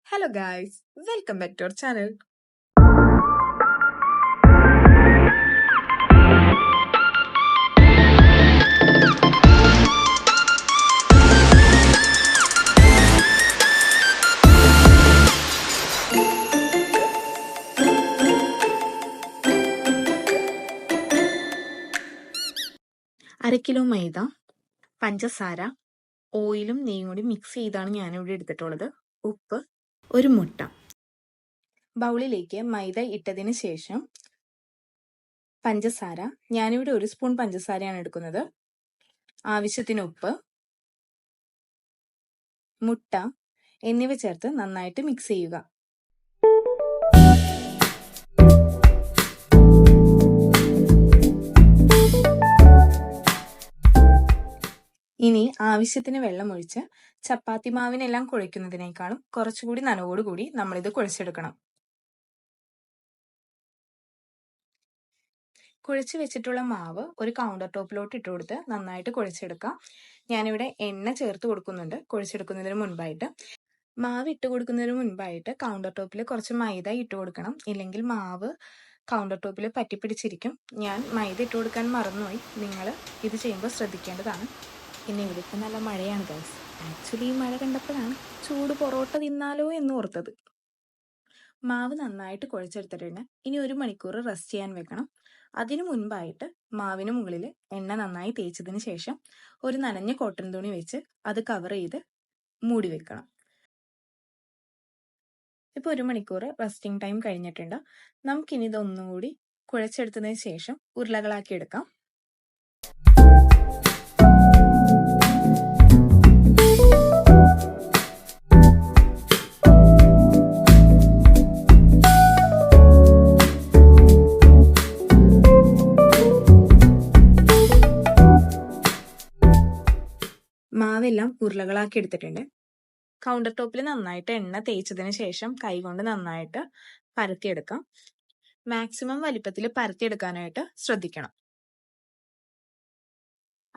Hello guys, welcome back to our channel. അര kilo മൈദ, പഞ്ചസാര, ഓയിലും നെയ്യും കൂടി മിക്സ് ചെയ്താണ് ഞാനിവിടെ എടുത്തിട്ടുള്ളത്. ഉപ്പ്, ഒരു മുട്ട. ബൗളിലേക്ക് മൈദ ഇട്ടതിന് ശേഷം പഞ്ചസാര, ഞാനിവിടെ 1 സ്പൂൺ പഞ്ചസാരയാണ് എടുക്കുന്നത്. ആവശ്യത്തിന് ഉപ്പ്, മുട്ട എന്നിവ ചേർത്ത് നന്നായിട്ട് മിക്സ് ചെയ്യുക. ഇനി ആവശ്യത്തിന് വെള്ളം ഒഴിച്ച് ചപ്പാത്തി മാവിനെല്ലാം കുഴയ്ക്കുന്നതിനേക്കാളും കുറച്ചുകൂടി നനവോടുകൂടി നമ്മളിത് കുഴച്ചെടുക്കണം. കുഴച്ച് വെച്ചിട്ടുള്ള മാവ് ഒരു കൗണ്ടർ ടോപ്പിലോട്ട് ഇട്ട് കൊടുത്ത് നന്നായിട്ട് കുഴച്ചെടുക്കാം. ഞാനിവിടെ എണ്ണ ചേർത്ത് കൊടുക്കുന്നുണ്ട് കുഴച്ചെടുക്കുന്നതിന് മുൻപായിട്ട്. മാവ് ഇട്ട് കൊടുക്കുന്നതിന് മുൻപായിട്ട് കൗണ്ടർ ടോപ്പിൽ കുറച്ച് മൈദ ഇട്ട് കൊടുക്കണം, ഇല്ലെങ്കിൽ മാവ് കൗണ്ടർ ടോപ്പിൽ പറ്റിപ്പിടിച്ചിരിക്കും. ഞാൻ മൈദ ഇട്ട് കൊടുക്കാൻ മറന്നുപോയി, നിങ്ങൾ ഇത് ചെയ്യുമ്പോൾ ശ്രദ്ധിക്കേണ്ടതാണ്. പിന്നെ ഇവിടെ ഇപ്പം നല്ല മഴയാണ് ഗൈസ്. ആക്ച്വലി ഈ മഴ കണ്ടപ്പോഴാണ് ചൂട് പൊറോട്ട തിന്നാലോ എന്ന് ഓർത്തത്. മാവ് നന്നായിട്ട് കുഴച്ചെടുത്തിട്ടുണ്ട്. ഇനി 1 മണിക്കൂർ റെസ്റ്റ് ചെയ്യാൻ വെക്കണം. അതിനു മുൻപായിട്ട് മാവിന് മുകളിൽ എണ്ണ നന്നായി തേച്ചതിന് ശേഷം ഒരു നനഞ്ഞ കോട്ടൺ തുണി വെച്ച് അത് കവർ ചെയ്ത് മൂടി വെക്കണം. ഇപ്പോൾ 1 മണിക്കൂർ റെസ്റ്റിംഗ് ടൈം കഴിഞ്ഞിട്ടുണ്ട്. നമുക്കിനി ഇതൊന്നുകൂടി കുഴച്ചെടുത്തതിന് ശേഷം ഉരുളകളാക്കി എടുക്കാം. മാവെല്ലാം ഉരുളകളാക്കി എടുത്തിട്ടുണ്ട്. കൗണ്ടർ ടോപ്പിൽ നന്നായിട്ട് എണ്ണ തേച്ചതിന് ശേഷം കൈകൊണ്ട് നന്നായിട്ട് പരത്തിയെടുക്കാം. മാക്സിമം വലിപ്പത്തിൽ പരത്തിയെടുക്കാനായിട്ട് ശ്രദ്ധിക്കണം.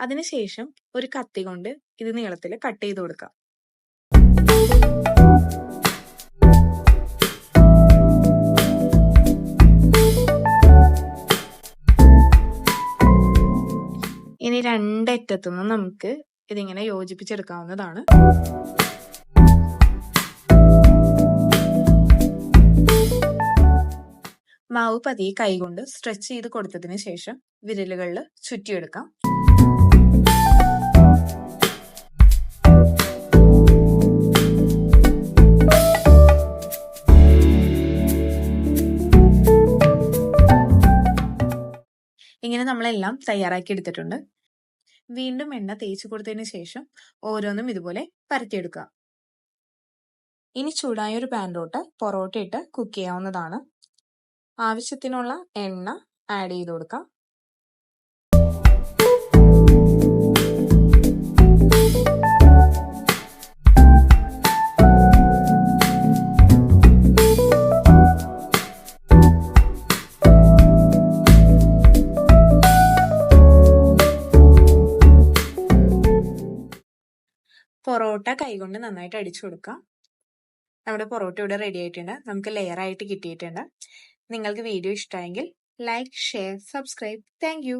അതിനുശേഷം ഒരു കത്തി കൊണ്ട് ഇത് നീളത്തിൽ കട്ട് ചെയ്ത് കൊടുക്കാം. ഇനി രണ്ടറ്റത്തുനിന്നും നമുക്ക് ഇതിങ്ങനെ യോജിപ്പിച്ചെടുക്കാവുന്നതാണ്. മാവ് പതിയെ കൈകൊണ്ട് സ്ട്രെച്ച് ചെയ്ത് കൊടുത്തതിന് ശേഷം വിരലുകളിൽ ചുറ്റിയെടുക്കാം. ഇങ്ങനെ നമ്മളെല്ലാം തയ്യാറാക്കി എടുത്തിട്ടുണ്ട്. വീണ്ടും എണ്ണ തേച്ച് കൊടുത്തതിന് ശേഷം ഓരോന്നും ഇതുപോലെ പരത്തിയെടുക്കുക. ഇനി ചൂടായ ഒരു പാനിലോട്ട് പൊറോട്ട ഇട്ട് കുക്ക് ചെയ്യാവുന്നതാണ്. ആവശ്യത്തിനുള്ള എണ്ണ ആഡ് ചെയ്ത് കൊടുക്കാം. പൊറോട്ട കൈകൊണ്ട് നന്നായിട്ട് അടിച്ചു കൊടുക്കാം. നമ്മുടെ പൊറോട്ട ഇവിടെ റെഡി ആയിട്ടുണ്ട്. നമുക്ക് ലെയർ ആയിട്ട് കിട്ടിയിട്ടുണ്ട്. നിങ്ങൾക്ക് വീഡിയോ ഇഷ്ടമായെങ്കിൽ like, share, subscribe. Thank you.